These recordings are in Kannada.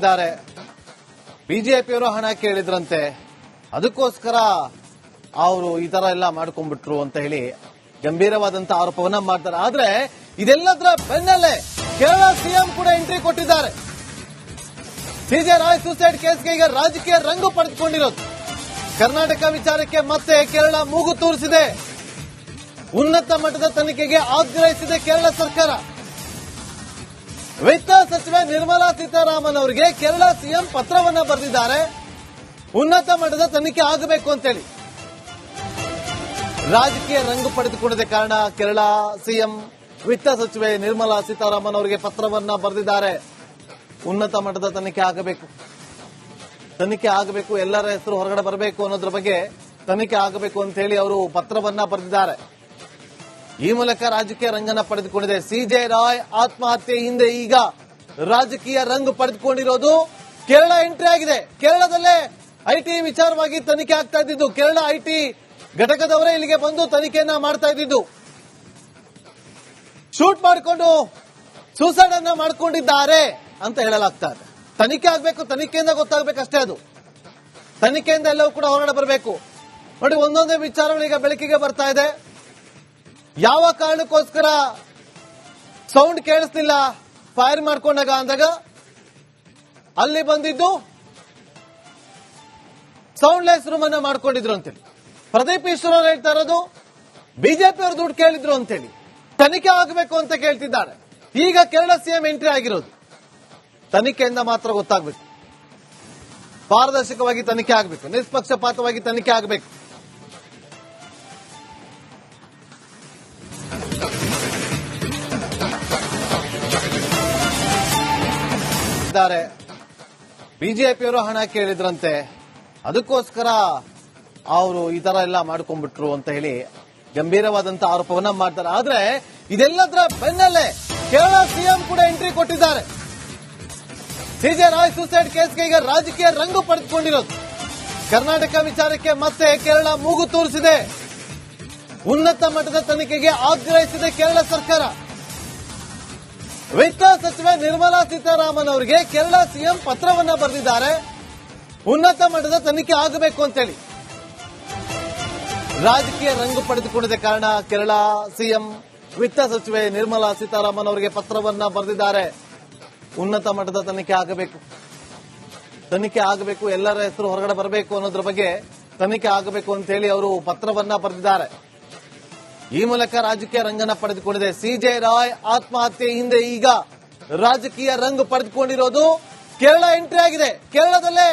ಇದ್ದಾರೆ ಬಿಜೆಪಿಯವರು ಹಣ ಕೇಳಿದ್ರಂತೆ, ಅದಕ್ಕೋಸ್ಕರ ಅವರು ಈ ತರ ಎಲ್ಲ ಮಾಡ್ಕೊಂಡ್ಬಿಟ್ರು ಅಂತ ಹೇಳಿ ಗಂಭೀರವಾದಂತ ಆರೋಪವನ್ನ ಮಾಡ್ತಾರೆ. ಆದ್ರೆ ಇದೆಲ್ಲದರ ಬೆನ್ನಲ್ಲೇ ಕೇರಳ ಸಿಎಂ ಕೂಡ ಎಂಟ್ರಿ ಕೊಟ್ಟಿದ್ದಾರೆ. ಸಿಜೆ ರಾಯ್ ಸೂಸೈಡ್ ಕೇಸ್ಗೆ ಈಗ ರಾಜಕೀಯ ರಂಗು ಪಡೆದುಕೊಂಡಿರೋದು. ಕರ್ನಾಟಕ ವಿಚಾರಕ್ಕೆ ಮತ್ತೆ ಕೇರಳ ಮೂಗು ತೂರಿಸಿದೆ. ಉನ್ನತ ಮಟ್ಟದ ತನಿಖೆಗೆ ಆಗ್ರಹಿಸಿದೆ ಕೇರಳ ಸರ್ಕಾರ. ವಿತ್ತ ಸಚಿವೆ ನಿರ್ಮಲಾ ಸೀತಾರಾಮನ್ ಅವರಿಗೆ ಕೇರಳ ಸಿಎಂ ಪತ್ರವನ್ನ ಬರೆದಿದ್ದಾರೆ. ಉನ್ನತ ಮಟ್ಟದ ತನಿಖೆ ಆಗಬೇಕು ಅಂತೇಳಿ ರಾಜಕೀಯ ರಂಗು ಪಡೆದುಕೊಂಡಿದೆ ಕಾರಣ ಕೇರಳ ಸಿಎಂ ವಿತ್ತ ಸಚಿವೆ ನಿರ್ಮಲಾ ಸೀತಾರಾಮನ್ ಅವರಿಗೆ ಪತ್ರವನ್ನ ಬರೆದಿದ್ದಾರೆ. ಉನ್ನತ ಮಟ್ಟದ ತನಿಖೆ ಆಗಬೇಕು, ಎಲ್ಲರ ಹೆಸರು ಹೊರಗಡೆ ಬರಬೇಕು ಅನ್ನೋದ್ರ ಬಗ್ಗೆ ತನಿಖೆ ಆಗಬೇಕು ಅಂತ ಹೇಳಿ ಅವರು ಪತ್ರವನ್ನ ಬರೆದಿದ್ದಾರೆ. ಈ ಮೂಲಕ ರಾಜಕೀಯ ರಂಗನ್ನ ಪಡೆದುಕೊಂಡಿದೆ. ಸಿಜೆ ರಾಯ್ ಆತ್ಮಹತ್ಯೆ ಹಿಂದೆ ಈಗ ರಾಜಕೀಯ ರಂಗು ಪಡೆದುಕೊಂಡಿರೋದು ಕೇರಳ ಎಂಟ್ರಿ ಆಗಿದೆ. ಕೇರಳದಲ್ಲೇ ಐಟಿ ವಿಚಾರವಾಗಿ ತನಿಖೆ ಆಗ್ತಾ ಇದ್ದಿದ್ದು, ಕೇರಳ ಐಟಿ ಘಟಕದವರೇ ಇಲ್ಲಿಗೆ ಬಂದು ತನಿಖೆಯನ್ನ ಮಾಡ್ತಾ ಇದ್ದಿದ್ದು. ಶೂಟ್ ಮಾಡಿಕೊಂಡು ಸೂಸೈಡ್ ಅನ್ನ ಮಾಡಿಕೊಂಡಿದ್ದಾರೆ ಅಂತ ಹೇಳಲಾಗ್ತಾ ಇದೆ. ತನಿಖೆ ಆಗಬೇಕು, ತನಿಖೆಯಿಂದ ಗೊತ್ತಾಗಬೇಕಷ್ಟೇ. ಅದು ತನಿಖೆಯಿಂದ ಎಲ್ಲವೂ ಕೂಡ ಹೊರಗಡೆ ಬರಬೇಕು. ನೋಡಿ, ಒಂದೊಂದೇ ವಿಚಾರಗಳು ಈಗ ಬೆಳಕಿಗೆ ಬರ್ತಾ ಇದೆ. ಯಾವ ಕಾರಣಕ್ಕೋಸ್ಕರ ಸೌಂಡ್ ಕೇಳಿಸ್ತಿಲ್ಲ ಫೈರ್ ಮಾಡ್ಕೊಂಡಾಗ ಅಂದಾಗ ಅಲ್ಲಿ ಬಂದಿದ್ದು ಸೌಂಡ್ಲೆಸ್ ರೂಮ್ ಅನ್ನ ಮಾಡ್ಕೊಂಡಿದ್ರು ಅಂತೇಳಿ ಪ್ರದೀಪ್ ಈಶ್ವರ್ ಅವರು ಹೇಳ್ತಾ ಇರೋದು. ಬಿಜೆಪಿ ಅವರು ದುಡ್ಡು ಕೇಳಿದ್ರು ಅಂತೇಳಿ ತನಿಖೆ ಆಗಬೇಕು ಅಂತ ಕೇಳ್ತಿದ್ದಾರೆ. ಈಗ ಕೇರಳ ಸಿಎಂ ಎಂಟ್ರಿ ಆಗಿರೋದು. ತನಿಖೆಯಿಂದ ಮಾತ್ರ ಗೊತ್ತಾಗಬೇಕು. ಪಾರದರ್ಶಕವಾಗಿ ತನಿಖೆ ಆಗಬೇಕು, ನಿಷ್ಪಕ್ಷಪಾತವಾಗಿ ತನಿಖೆ ಆಗಬೇಕು. ಬಿಜೆಪಿಯವರು ಹಣ ಕೇಳಿದ್ರಂತೆ, ಅದಕ್ಕೋಸ್ಕರ ಅವರು ಈ ತರ ಎಲ್ಲ ಮಾಡ್ಕೊಂಡ್ಬಿಟ್ರು ಅಂತ ಹೇಳಿ ಗಂಭೀರವಾದಂತ ಆರೋಪವನ್ನ ಮಾಡ್ತಾರೆ. ಆದ್ರೆ ಇದೆಲ್ಲದರ ಬೆನ್ನಲ್ಲೇ ಕೇರಳ ಸಿಎಂ ಕೂಡ ಎಂಟ್ರಿ ಕೊಟ್ಟಿದ್ದಾರೆ. ಸಿಜೆ ರಾಯ್ ಸೂಸೈಡ್ ಕೇಸ್ಗೆ ಈಗ ರಾಜಕೀಯ ರಂಗು ಪಡೆದುಕೊಂಡಿರೋದು. ಕರ್ನಾಟಕ ವಿಚಾರಕ್ಕೆ ಮತ್ತೆ ಕೇರಳ ಮೂಗು ತೂರಿಸಿದೆ. ಉನ್ನತ ಮಟ್ಟದ ತನಿಖೆಗೆ ಆಗ್ರಹಿಸಿದೆ ಕೇರಳ ಸರ್ಕಾರ. ವಿತ್ತ ಸಚಿವೆ ನಿರ್ಮಲಾ ಸೀತಾರಾಮನ್ ಅವರಿಗೆ ಕೇರಳ ಸಿಎಂ ಪತ್ರವನ್ನ ಬರೆದಿದ್ದಾರೆ. ಉನ್ನತ ಮಟ್ಟದ ತನಿಖೆ ಆಗಬೇಕು ಅಂತೇಳಿ ರಾಜಕೀಯ ರಂಗು ಪಡೆದುಕೊಂಡಿದೆ ಕಾರಣ ಕೇರಳ ಸಿಎಂ ವಿತ್ತ ಸಚಿವೆ ನಿರ್ಮಲಾ ಸೀತಾರಾಮನ್ ಅವರಿಗೆ ಪತ್ರವನ್ನ ಬರೆದಿದ್ದಾರೆ. ಉನ್ನತ ಮಟ್ಟದ ತನಿಖೆ ಆಗಬೇಕು, ಎಲ್ಲರ ಹೆಸರು ಹೊರಗಡೆ ಬರಬೇಕು ಅನ್ನೋದ್ರ ಬಗ್ಗೆ ತನಿಖೆ ಆಗಬೇಕು ಅಂತ ಹೇಳಿ ಅವರು ಪತ್ರವನ್ನ ಬರೆದಿದ್ದಾರೆ. ಈ ಮೂಲಕ ರಾಜಕೀಯ ರಂಗನ್ನ ಪಡೆದುಕೊಂಡಿದೆ. ಸಿಜೆ ರಾಯ್ ಆತ್ಮಹತ್ಯೆ ಹಿಂದೆ ಈಗ ರಾಜಕೀಯ ರಂಗು ಪಡೆದುಕೊಂಡಿರೋದು ಕೇರಳ ಎಂಟ್ರಿ ಆಗಿದೆ. ಕೇರಳದಲ್ಲೇ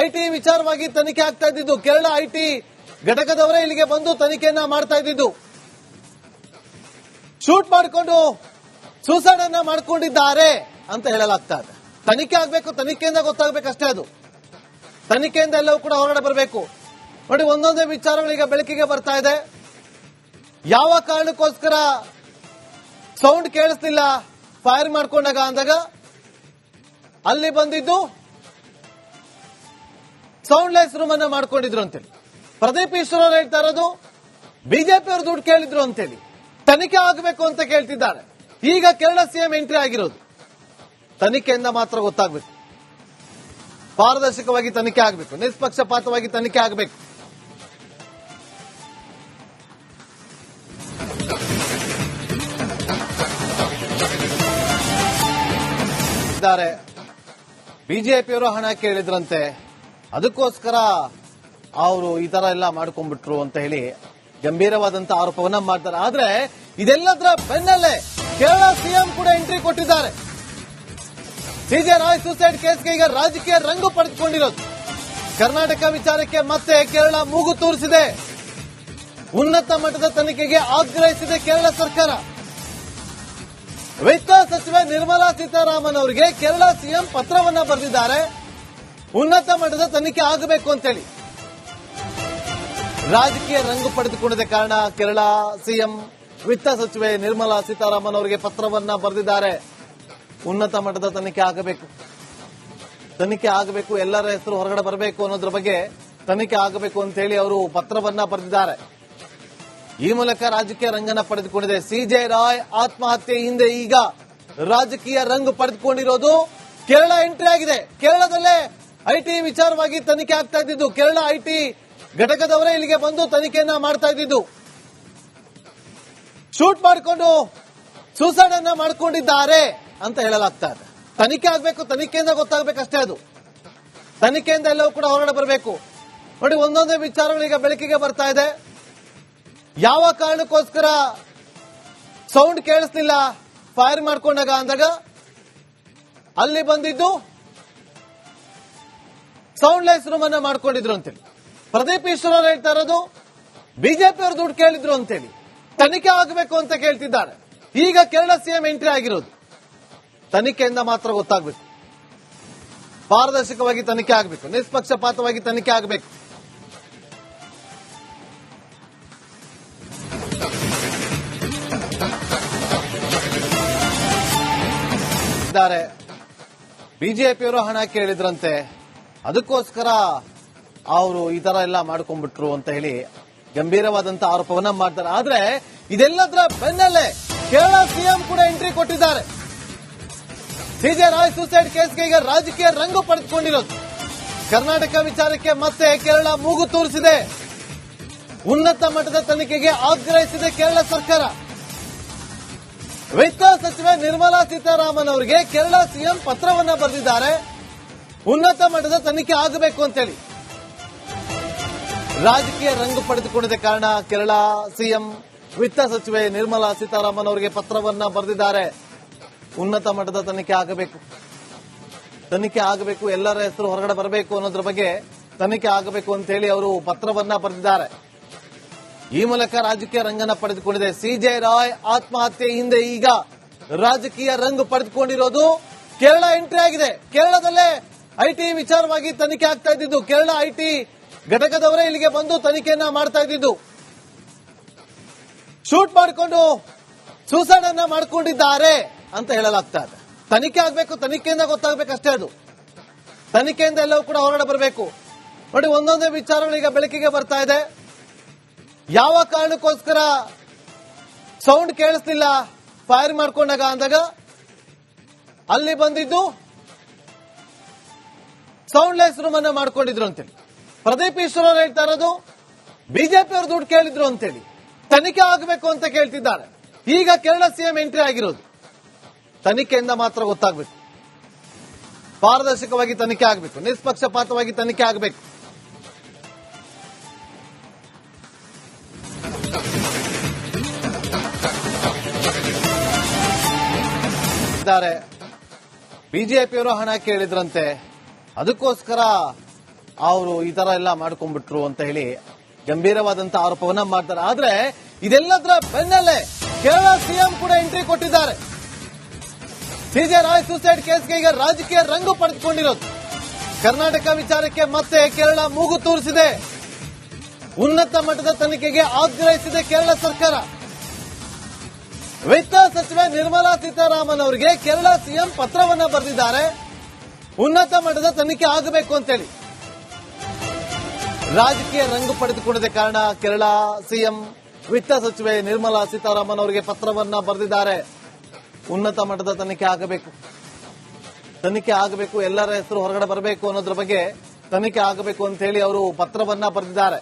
ಐಟಿ ವಿಚಾರವಾಗಿ ತನಿಖೆ ಆಗ್ತಾ ಇದ್ದಿದ್ದು, ಕೇರಳ ಐಟಿ ಘಟಕದವರೇ ಇಲ್ಲಿಗೆ ಬಂದು ತನಿಖೆಯನ್ನ ಮಾಡ್ತಾ ಇದ್ದಿದ್ದು. ಶೂಟ್ ಮಾಡಿಕೊಂಡು ಸೂಸೈಡ್ ಅನ್ನ ಮಾಡಿಕೊಂಡಿದ್ದಾರೆ ಅಂತ ಹೇಳಲಾಗ್ತಾ ಇದೆ. ತನಿಖೆ ಆಗಬೇಕು, ತನಿಖೆಯಿಂದ ಗೊತ್ತಾಗಬೇಕಷ್ಟೇ. ಅದು ತನಿಖೆಯಿಂದ ಎಲ್ಲವೂ ಕೂಡ ಹೊರಗಡೆ ಬರಬೇಕು. ನೋಡಿ, ಒಂದೊಂದೇ ವಿಚಾರಗಳು ಈಗ ಬೆಳಕಿಗೆ ಬರ್ತಾ ಇದೆ. ಯಾವ ಕಾರಣಕ್ಕೋಸ್ಕರ ಸೌಂಡ್ ಕೇಳಿಸ್ತಿಲ್ಲ ಫೈರ್ ಮಾಡ್ಕೊಂಡಾಗ ಅಂದಾಗ ಅಲ್ಲಿ ಬಂದಿದ್ದು ಸೌಂಡ್ಲೆಸ್ ರೂಮ್ ಅನ್ನ ಮಾಡ್ಕೊಂಡಿದ್ರು ಅಂತೇಳಿ ಪ್ರದೀಪ್ ಈಶ್ವರ್ ಅವರು ಹೇಳ್ತಾ ಇರೋದು. ಬಿಜೆಪಿ ಅವರು ದುಡ್ಡು ಕೇಳಿದ್ರು ಅಂತೇಳಿ ತನಿಖೆ ಆಗಬೇಕು ಅಂತ ಕೇಳ್ತಿದ್ದಾರೆ. ಈಗ ಕೇರಳ ಸಿಎಂ ಎಂಟ್ರಿ ಆಗಿರೋದು. ತನಿಖೆಯಿಂದ ಮಾತ್ರ ಗೊತ್ತಾಗಬೇಕು. ಪಾರದರ್ಶಕವಾಗಿ ತನಿಖೆ ಆಗಬೇಕು, ನಿಷ್ಪಕ್ಷಪಾತವಾಗಿ ತನಿಖೆ ಆಗಬೇಕು. ಬಿಜೆಪಿಯವರು ಹಣ ಕೇಳಿದ್ರಂತೆ, ಅದಕ್ಕೋಸ್ಕರ ಅವರು ಈ ತರ ಎಲ್ಲ ಮಾಡ್ಕೊಂಡ್ಬಿಟ್ರು ಅಂತ ಹೇಳಿ ಗಂಭೀರವಾದಂತ ಆರೋಪವನ್ನ ಮಾಡ್ತಾರೆ. ಆದ್ರೆ ಇದೆಲ್ಲದರ ಬೆನ್ನಲ್ಲೇ ಕೇರಳ ಸಿಎಂ ಕೂಡ ಎಂಟ್ರಿ ಕೊಟ್ಟಿದ್ದಾರೆ. ಸಿಜೆ ರಾಯ್ ಸೂಸೈಡ್ ಕೇಸ್ಗೆ ಈಗ ರಾಜಕೀಯ ರಂಗು ಪಡೆದುಕೊಂಡಿರೋದು. ಕರ್ನಾಟಕ ವಿಚಾರಕ್ಕೆ ಮತ್ತೆ ಕೇರಳ ಮೂಗು ತೂರಿಸಿದೆ. ಉನ್ನತ ಮಟ್ಟದ ತನಿಖೆಗೆ ಆಗ್ರಹಿಸಿದೆ ಕೇರಳ ಸರ್ಕಾರ. ವಿತ್ತ ಸಚಿವೆ ನಿರ್ಮಲಾ ಸೀತಾರಾಮನ್ ಅವರಿಗೆ ಕೇರಳ ಸಿಎಂ ಪತ್ರವನ್ನ ಬರೆದಿದ್ದಾರೆ. ಉನ್ನತ ಮಟ್ಟದ ತನಿಖೆ ಆಗಬೇಕು ಅಂತೇಳಿ ರಾಜಕೀಯ ರಂಗು ಪಡೆದುಕೊಂಡಿದೆ ಕಾರಣ ಕೇರಳ ಸಿಎಂ ವಿತ್ತ ಸಚಿವೆ ನಿರ್ಮಲಾ ಸೀತಾರಾಮನ್ ಅವರಿಗೆ ಪತ್ರವನ್ನ ಬರೆದಿದ್ದಾರೆ. ಉನ್ನತ ಮಟ್ಟದ ತನಿಖೆ ಆಗಬೇಕು, ಎಲ್ಲರ ಹೆಸರು ಹೊರಗಡೆ ಬರಬೇಕು ಅನ್ನೋದ್ರ ಬಗ್ಗೆ ತನಿಖೆ ಆಗಬೇಕು ಅಂತ ಹೇಳಿ ಅವರು ಪತ್ರವನ್ನ ಬರೆದಿದ್ದಾರೆ. ಈ ಮೂಲಕ ರಾಜಕೀಯ ರಂಗನ್ನ ಪಡೆದುಕೊಂಡಿದೆ. ಸಿಜೆ ರಾಯ್ ಆತ್ಮಹತ್ಯೆ ಹಿಂದೆ ಈಗ ರಾಜಕೀಯ ರಂಗು ಪಡೆದುಕೊಂಡಿರೋದು ಕೇರಳ ಎಂಟ್ರಿ ಆಗಿದೆ. ಕೇರಳದಲ್ಲೇ ಐಟಿ ವಿಚಾರವಾಗಿ ತನಿಖೆ ಆಗ್ತಾ ಇದ್ದಿದ್ದು. ಕೇರಳ ಐಟಿ ಘಟಕದವರೇ ಇಲ್ಲಿಗೆ ಬಂದು ತನಿಖೆಯನ್ನ ಮಾಡ್ತಾ ಇದ್ದಿದ್ದು. ಶೂಟ್ ಮಾಡಿಕೊಂಡು ಸೂಸೈಡ್ ಅನ್ನ ಮಾಡಿಕೊಂಡಿದ್ದಾರೆ ಅಂತ ಹೇಳಲಾಗ್ತಾ ಇದೆ. ತನಿಖೆ ಆಗ್ಬೇಕು, ತನಿಖೆಯಿಂದ ಗೊತ್ತಾಗಬೇಕಷ್ಟೇ. ಅದು ತನಿಖೆಯಿಂದ ಎಲ್ಲವೂ ಕೂಡ ಹೊರಗಡೆ ಬರಬೇಕು. ನೋಡಿ, ಒಂದೊಂದೇ ವಿಚಾರಗಳೀಗ ಬೆಳಕಿಗೆ ಬರ್ತಾ ಇದೆ. ಯಾವ ಕಾರಣಕ್ಕೋಸ್ಕರ ಸೌಂಡ್ ಕೇಳಿಸ್ಲಿಲ್ಲ ಫೈರ್ ಮಾಡ್ಕೊಂಡಾಗ ಅಂದಾಗ ಅಲ್ಲಿ ಬಂದಿದ್ದು ಸೌಂಡ್ಲೆಸ್ ರೂಮ್ ಅನ್ನ ಮಾಡ್ಕೊಂಡಿದ್ರು ಅಂತೇಳಿ ಪ್ರದೀಪ್ ಈಶ್ವರ್ ಅವರು ಹೇಳ್ತಾ ಇರೋದು. ಬಿಜೆಪಿ ಅವರು ದುಡ್ಡು ಕೇಳಿದ್ರು ಅಂತೇಳಿ ತನಿಖೆ ಆಗಬೇಕು ಅಂತ ಕೇಳ್ತಿದ್ದಾರೆ. ಈಗ ಕೇರಳ ಸಿಎಂ ಎಂಟ್ರಿ ಆಗಿರೋದು. ತನಿಖೆಯಿಂದ ಮಾತ್ರ ಗೊತ್ತಾಗಬೇಕು. ಪಾರದರ್ಶಕವಾಗಿ ತನಿಖೆ ಆಗಬೇಕು, ನಿಷ್ಪಕ್ಷಪಾತವಾಗಿ ತನಿಖೆ ಆಗಬೇಕು. ಬಿಜೆಪಿಯವರು ಹಣ ಕೇಳಿದ್ರಂತೆ, ಅದಕ್ಕೋಸ್ಕರ ಅವರು ಈ ತರ ಎಲ್ಲ ಮಾಡ್ಕೊಂಡ್ಬಿಟ್ರು ಅಂತ ಹೇಳಿ ಗಂಭೀರವಾದಂತಹ ಆರೋಪವನ್ನ ಮಾಡ್ತಾರೆ. ಆದ್ರೆ ಇದೆಲ್ಲದರ ಬೆನ್ನಲ್ಲೇ ಕೇರಳ ಸಿಎಂ ಕೂಡ ಎಂಟ್ರಿ ಕೊಟ್ಟಿದ್ದಾರೆ. ಸಿಜೆ ರಾಯ್ ಸೂಸೈಡ್ ಕೇಸ್ಗೆ ಈಗ ರಾಜಕೀಯ ರಂಗು ಪಡೆದುಕೊಂಡಿರೋದು. ಕರ್ನಾಟಕ ವಿಚಾರಕ್ಕೆ ಮತ್ತೆ ಕೇರಳ ಮೂಗು ತೂರಿಸಿದೆ. ಉನ್ನತ ಮಟ್ಟದ ತನಿಖೆಗೆ ಆಗ್ರಹಿಸಿದೆ ಕೇರಳ ಸರ್ಕಾರ. ವಿತ್ತ ಸಚಿವೆ ನಿರ್ಮಲಾ ಸೀತಾರಾಮನ್ ಅವರಿಗೆ ಕೇರಳ ಸಿಎಂ ಪತ್ರವನ್ನ ಬರೆದಿದ್ದಾರೆ. ಉನ್ನತ ಮಟ್ಟದ ತನಿಖೆ ಆಗಬೇಕು ಅಂತೇಳಿ ರಾಜಕೀಯ ರಂಗು ಪಡೆದುಕೊಂಡಿದ್ದ ಕಾರಣ ಕೇರಳ ಸಿಎಂ ವಿತ್ತ ಸಚಿವೆ ನಿರ್ಮಲಾ ಸೀತಾರಾಮನ್ ಅವರಿಗೆ ಪತ್ರವನ್ನ ಬರೆದಿದ್ದಾರೆ. ಉನ್ನತ ಮಟ್ಟದ ತನಿಖೆ ಆಗಬೇಕು, ತನಿಖೆ ಆಗಬೇಕು, ಎಲ್ಲರ ಹೆಸರು ಹೊರಗಡೆ ಬರಬೇಕು ಅನ್ನೋದ್ರ ಬಗ್ಗೆ ತನಿಖೆ ಆಗಬೇಕು ಅಂತ ಹೇಳಿ ಅವರು ಪತ್ರವನ್ನ ಬರೆದಿದ್ದಾರೆ. ಈ ಮೂಲಕ ರಾಜಕೀಯ ರಂಗನ ಪಡೆದುಕೊಂಡಿದೆ. ಸಿಜೆ ರಾಯ್ ಆತ್ಮಹತ್ಯೆ ಹಿಂದೆ ಈಗ ರಾಜಕೀಯ ರಂಗು ಪಡೆದುಕೊಂಡಿರೋದು. ಕೇರಳ ಎಂಟ್ರಿ ಆಗಿದೆ. ಕೇರಳದಲ್ಲೇ ಐಟಿ ವಿಚಾರವಾಗಿ ತನಿಖೆ ಆಗ್ತಾ ಇದ್ದಿದ್ದು. ಕೇರಳ ಐಟಿ ಘಟಕದವರೇ ಇಲ್ಲಿಗೆ ಬಂದು ತನಿಖೆಯನ್ನ ಮಾಡ್ತಾ ಇದ್ದಿದ್ದು. ಶೂಟ್ ಮಾಡಿಕೊಂಡು ಸೂಸೈಡ್ ಅನ್ನ ಮಾಡಿಕೊಂಡಿದ್ದಾರೆ ಅಂತ ಹೇಳಲಾಗ್ತಾ ಇದೆ. ತನಿಖೆ ಆಗಬೇಕು, ತನಿಖೆಯಿಂದ ಗೊತ್ತಾಗಬೇಕಷ್ಟೇ. ಅದು ತನಿಖೆಯಿಂದ ಎಲ್ಲವೂ ಕೂಡ ಹೊರಗಡೆ ಬರಬೇಕು. ನೋಡಿ, ಒಂದೊಂದೇ ವಿಚಾರಗಳೀಗ ಬೆಳಕಿಗೆ ಬರ್ತಾ ಇದೆ. ಯಾವ ಕಾರಣಕ್ಕೋಸ್ಕರ ಸೌಂಡ್ ಕೇಳಿಸ್ಲಿಲ್ಲ ಫೈರ್ ಮಾಡ್ಕೊಂಡಾಗ ಅಂದಾಗ ಅಲ್ಲಿ ಬಂದಿದ್ದು ಸೌಂಡ್ಲೆಸ್ ರೂಮ್ ಅನ್ನ ಮಾಡ್ಕೊಂಡಿದ್ರು ಅಂತೇಳಿ ಪ್ರದೀಪ್ ಈಶ್ವರ್ ಅವರು ಹೇಳ್ತಾ ಇರೋದು. ಬಿಜೆಪಿ ಅವರು ದುಡ್ಡು ಕೇಳಿದ್ರು ಅಂತೇಳಿ ತನಿಖೆ ಆಗಬೇಕು ಅಂತ ಕೇಳ್ತಿದ್ದಾರೆ. ಈಗ ಕೇರಳ ಸಿಎಂ ಎಂಟ್ರಿ ಆಗಿರೋದು. ತನಿಖೆಯಿಂದ ಮಾತ್ರ ಗೊತ್ತಾಗಬೇಕು. ಪಾರದರ್ಶಕವಾಗಿ ತನಿಖೆ ಆಗಬೇಕು, ನಿಷ್ಪಕ್ಷಪಾತವಾಗಿ ತನಿಖೆ ಆಗಬೇಕು. ಬಿಜೆಪಿಯವರು ಹಣ ಕೇಳಿದ್ರಂತೆ, ಅದಕ್ಕೋಸ್ಕರ ಅವರು ಈ ತರ ಎಲ್ಲ ಮಾಡ್ಕೊಂಡ್ಬಿಟ್ರು ಅಂತ ಹೇಳಿ ಗಂಭೀರವಾದಂತಹ ಆರೋಪವನ್ನ ಮಾಡ್ತಾರೆ. ಆದ್ರೆ ಇದೆಲ್ಲದರ ಬೆನ್ನಲ್ಲೇ ಕೇರಳ ಸಿಎಂ ಕೂಡ ಎಂಟ್ರಿ ಕೊಟ್ಟಿದ್ದಾರೆ. ಸಿಜೆ ರಾಯ್ ಸೂಸೈಡ್ ಕೇಸ್ಗೆ ಈಗ ರಾಜಕೀಯ ರಂಗು ಪಡೆದುಕೊಂಡಿರೋದು. ಕರ್ನಾಟಕ ವಿಚಾರಕ್ಕೆ ಮತ್ತೆ ಕೇರಳ ಮೂಗು ತೂರಿಸಿದೆ. ಉನ್ನತ ಮಟ್ಟದ ತನಿಖೆಗೆ ಆಗ್ರಹಿಸಿದೆ ಕೇರಳ ಸರ್ಕಾರ. ವಿತ್ತ ಸಚಿವೆ ನಿರ್ಮಲಾ ಸೀತಾರಾಮನ್ ಅವರಿಗೆ ಕೇರಳ ಸಿಎಂ ಪತ್ರವನ್ನ ಬರೆದಿದ್ದಾರೆ. ಉನ್ನತ ಮಟ್ಟದ ತನಿಖೆ ಆಗಬೇಕು ಅಂತೇಳಿ ರಾಜಕೀಯ ರಂಗು ಪಡೆದುಕೊಂಡಿದ್ದ ಕಾರಣ ಕೇರಳ ಸಿಎಂ ವಿತ್ತ ಸಚಿವೆ ನಿರ್ಮಲಾ ಸೀತಾರಾಮನ್ ಅವರಿಗೆ ಪತ್ರವನ್ನ ಬರೆದಿದ್ದಾರೆ. ಉನ್ನತ ಮಟ್ಟದ ತನಿಖೆ ಆಗಬೇಕು, ತನಿಖೆ ಆಗಬೇಕು, ಎಲ್ಲರ ಹೆಸರು ಹೊರಗಡೆ ಬರಬೇಕು ಅನ್ನೋದ್ರ ಬಗ್ಗೆ ತನಿಖೆ ಆಗಬೇಕು ಅಂತ ಹೇಳಿ ಅವರು ಪತ್ರವನ್ನ ಬರೆದಿದ್ದಾರೆ.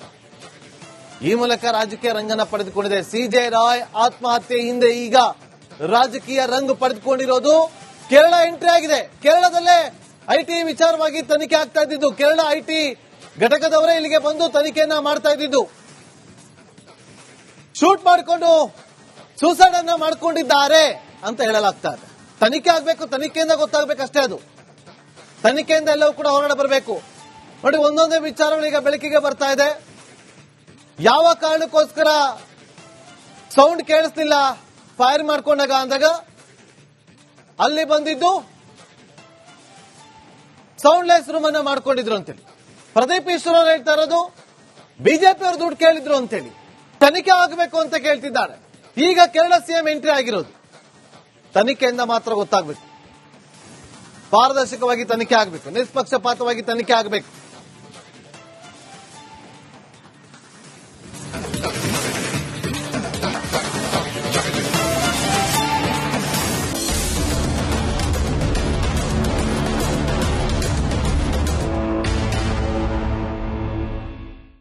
ಈ ಮೂಲಕ ರಾಜಕೀಯ ರಂಗನ ಪಡೆದುಕೊಂಡಿದೆ. ಸಿಜೆ ರಾಯ್ ಆತ್ಮಹತ್ಯೆ ಹಿಂದೆ ಈಗ ರಾಜಕೀಯ ರಂಗು ಪಡೆದುಕೊಂಡಿರೋದು. ಕೇರಳ ಎಂಟ್ರಿ ಆಗಿದೆ. ಕೇರಳದಲ್ಲೇ ಐಟಿ ವಿಚಾರವಾಗಿ ತನಿಖೆ ಆಗ್ತಾ ಇದ್ದಿದ್ದು. ಕೇರಳ ಐಟಿ ಘಟಕದವರೇ ಇಲ್ಲಿಗೆ ಬಂದು ತನಿಖೆಯನ್ನ ಮಾಡ್ತಾ ಇದ್ದಿದ್ದು. ಶೂಟ್ ಮಾಡಿಕೊಂಡು ಸೂಸೈಡ್ ಅನ್ನ ಮಾಡಿಕೊಂಡಿದ್ದಾರೆ ಅಂತ ಹೇಳಲಾಗ್ತಾ ಇದೆ. ತನಿಖೆ ಆಗಬೇಕು, ತನಿಖೆಯಿಂದ ಗೊತ್ತಾಗಬೇಕಷ್ಟೇ. ಅದು ತನಿಖೆಯಿಂದ ಎಲ್ಲವೂ ಕೂಡ ಹೊರಗಡೆ ಬರಬೇಕು. ನೋಡಿ, ಒಂದೊಂದೇ ವಿಚಾರಗಳೀಗ ಬೆಳಕಿಗೆ ಬರ್ತಾ ಇದೆ. ಯಾವ ಕಾರಣಕ್ಕೋಸ್ಕರ ಸೌಂಡ್ ಕೇಳಿಸ್ಲಿಲ್ಲ ಫೈರ್ ಮಾಡ್ಕೊಂಡಾಗ ಅಂದಾಗ ಅಲ್ಲಿ ಬಂದಿದ್ದು ಸೌಂಡ್ಲೆಸ್ ರೂಮ್ ಅನ್ನ ಮಾಡ್ಕೊಂಡಿದ್ರು ಅಂತೇಳಿ ಪ್ರದೀಪ್ ಈಶ್ವರ್ ಅವರು ಹೇಳ್ತಾ ಇರೋದು. ಬಿಜೆಪಿ ಅವರು ದುಡ್ಡು ಕೇಳಿದ್ರು ಅಂತೇಳಿ ತನಿಖೆ ಆಗಬೇಕು ಅಂತ ಕೇಳ್ತಿದ್ದಾರೆ. ಈಗ ಕೇರಳ ಸಿಎಂ ಎಂಟ್ರಿ ಆಗಿರೋದು. ತನಿಖೆಯಿಂದ ಮಾತ್ರ ಗೊತ್ತಾಗಬೇಕು. ಪಾರದರ್ಶಕವಾಗಿ ತನಿಖೆ ಆಗಬೇಕು, ನಿಷ್ಪಕ್ಷಪಾತವಾಗಿ ತನಿಖೆ ಆಗಬೇಕು.